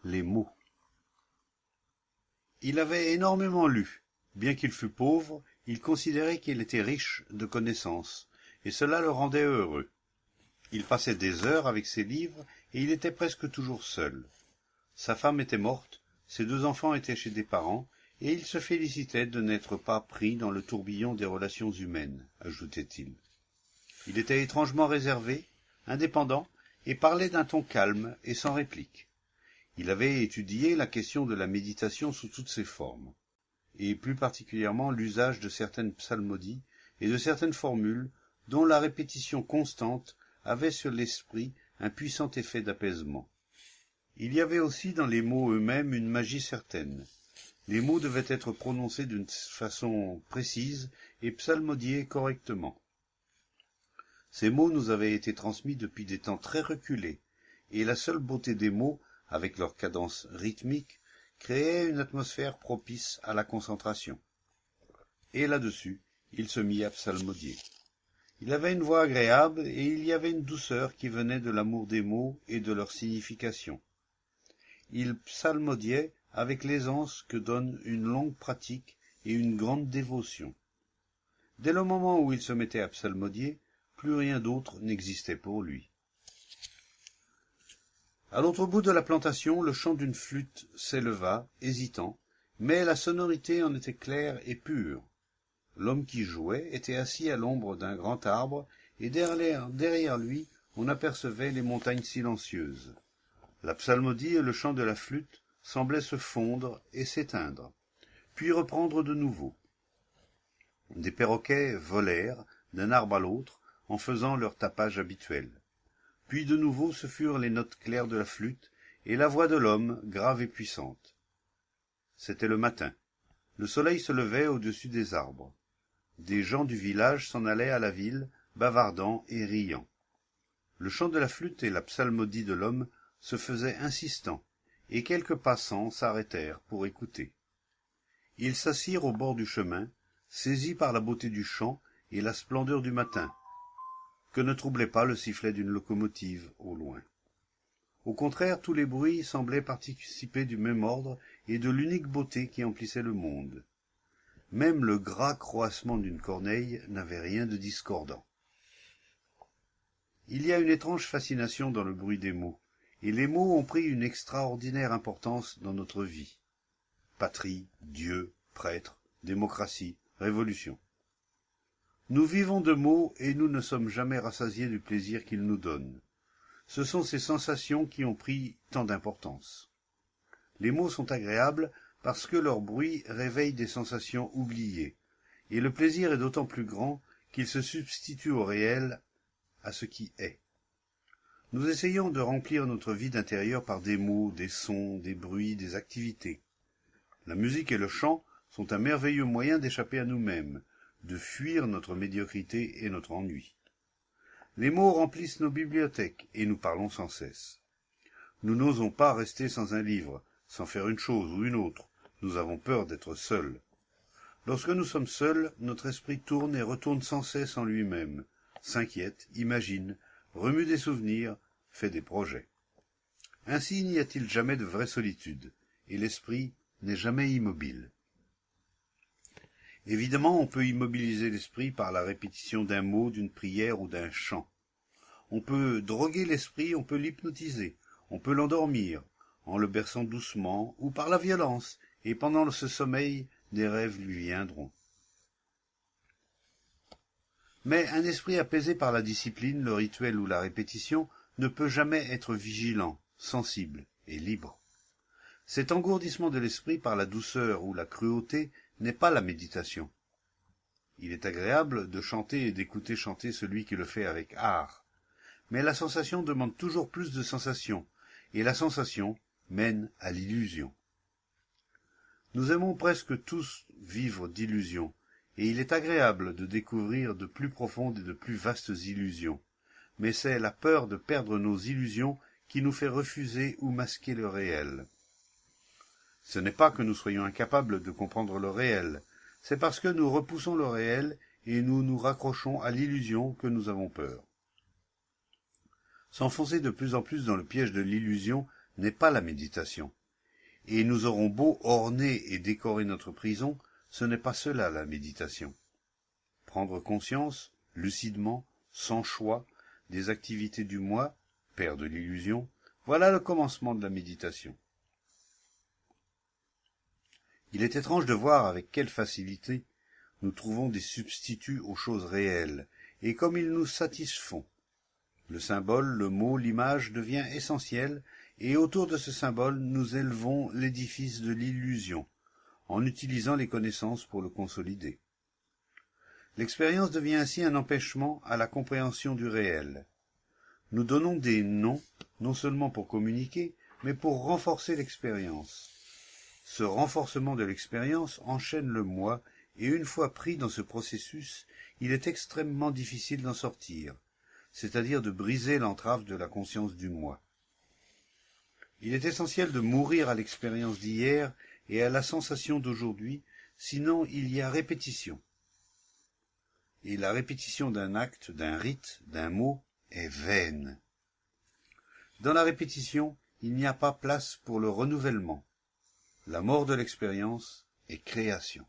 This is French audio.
Les mots. Il avait énormément lu. Bien qu'il fût pauvre, il considérait qu'il était riche de connaissances, et cela le rendait heureux. Il passait des heures avec ses livres, et il était presque toujours seul. Sa femme était morte, ses 2 enfants étaient chez des parents, et il se félicitait de n'être pas pris dans le tourbillon des relations humaines, ajoutait-il. Il était étrangement réservé, indépendant, et parlait d'un ton calme et sans réplique. Il avait étudié la question de la méditation sous toutes ses formes, et plus particulièrement l'usage de certaines psalmodies et de certaines formules dont la répétition constante avait sur l'esprit un puissant effet d'apaisement. Il y avait aussi dans les mots eux-mêmes une magie certaine. Les mots devaient être prononcés d'une façon précise et psalmodiés correctement. Ces mots nous avaient été transmis depuis des temps très reculés, et la seule beauté des mots, avec leur cadence rythmique, créait une atmosphère propice à la concentration. Et là-dessus, il se mit à psalmodier. Il avait une voix agréable, et il y avait une douceur qui venait de l'amour des mots et de leur signification. Il psalmodiait avec l'aisance que donne une longue pratique et une grande dévotion. Dès le moment où il se mettait à psalmodier, plus rien d'autre n'existait pour lui. À l'autre bout de la plantation, le chant d'une flûte s'éleva, hésitant, mais la sonorité en était claire et pure. L'homme qui jouait était assis à l'ombre d'un grand arbre, et derrière lui, on apercevait les montagnes silencieuses. La psalmodie et le chant de la flûte semblaient se fondre et s'éteindre, puis reprendre de nouveau. Des perroquets volèrent d'un arbre à l'autre en faisant leur tapage habituel. Puis de nouveau ce furent les notes claires de la flûte et la voix de l'homme grave et puissante. C'était le matin. Le soleil se levait au-dessus des arbres. Des gens du village s'en allaient à la ville, bavardant et riant. Le chant de la flûte et la psalmodie de l'homme se faisaient insistants, et quelques passants s'arrêtèrent pour écouter. Ils s'assirent au bord du chemin, saisis par la beauté du chant et la splendeur du matin, que ne troublait pas le sifflet d'une locomotive au loin. Au contraire, tous les bruits semblaient participer du même ordre et de l'unique beauté qui emplissait le monde. Même le gras croassement d'une corneille n'avait rien de discordant. Il y a une étrange fascination dans le bruit des mots, et les mots ont pris une extraordinaire importance dans notre vie. Patrie, Dieu, prêtre, démocratie, révolution. Nous vivons de mots et nous ne sommes jamais rassasiés du plaisir qu'ils nous donnent. Ce sont ces sensations qui ont pris tant d'importance. Les mots sont agréables parce que leur bruit réveille des sensations oubliées, et le plaisir est d'autant plus grand qu'il se substitue au réel, à ce qui est. Nous essayons de remplir notre vide intérieur par des mots, des sons, des bruits, des activités. La musique et le chant sont un merveilleux moyen d'échapper à nous-mêmes, de fuir notre médiocrité et notre ennui. Les mots remplissent nos bibliothèques et nous parlons sans cesse. Nous n'osons pas rester sans un livre, sans faire une chose ou une autre. Nous avons peur d'être seuls. Lorsque nous sommes seuls, notre esprit tourne et retourne sans cesse en lui-même, s'inquiète, imagine, remue des souvenirs, fait des projets. Ainsi n'y a-t-il jamais de vraie solitude, et l'esprit n'est jamais immobile. Évidemment, on peut immobiliser l'esprit par la répétition d'un mot, d'une prière ou d'un chant. On peut droguer l'esprit, on peut l'hypnotiser, on peut l'endormir, en le berçant doucement ou par la violence, et pendant ce sommeil, des rêves lui viendront. Mais un esprit apaisé par la discipline, le rituel ou la répétition ne peut jamais être vigilant, sensible et libre. Cet engourdissement de l'esprit par la douceur ou la cruauté n'est pas la méditation. Il est agréable de chanter et d'écouter chanter celui qui le fait avec art. Mais la sensation demande toujours plus de sensation, et la sensation mène à l'illusion. Nous aimons presque tous vivre d'illusions, et il est agréable de découvrir de plus profondes et de plus vastes illusions. Mais c'est la peur de perdre nos illusions qui nous fait refuser ou masquer le réel. Ce n'est pas que nous soyons incapables de comprendre le réel, c'est parce que nous repoussons le réel et nous nous raccrochons à l'illusion que nous avons peur. S'enfoncer de plus en plus dans le piège de l'illusion n'est pas la méditation. Et nous aurons beau orner et décorer notre prison, ce n'est pas cela la méditation. Prendre conscience, lucidement, sans choix, des activités du moi, père de l'illusion, voilà le commencement de la méditation. Il est étrange de voir avec quelle facilité nous trouvons des substituts aux choses réelles, et comme ils nous satisfont. Le symbole, le mot, l'image devient essentiel, et autour de ce symbole nous élevons l'édifice de l'illusion, en utilisant les connaissances pour le consolider. L'expérience devient ainsi un empêchement à la compréhension du réel. Nous donnons des noms, non seulement pour communiquer, mais pour renforcer l'expérience. Ce renforcement de l'expérience enchaîne le moi, et une fois pris dans ce processus, il est extrêmement difficile d'en sortir, c'est-à-dire de briser l'entrave de la conscience du moi. Il est essentiel de mourir à l'expérience d'hier et à la sensation d'aujourd'hui, sinon il y a répétition. Et la répétition d'un acte, d'un rite, d'un mot est vaine. Dans la répétition, il n'y a pas place pour le renouvellement. La mort de l'expérience est création.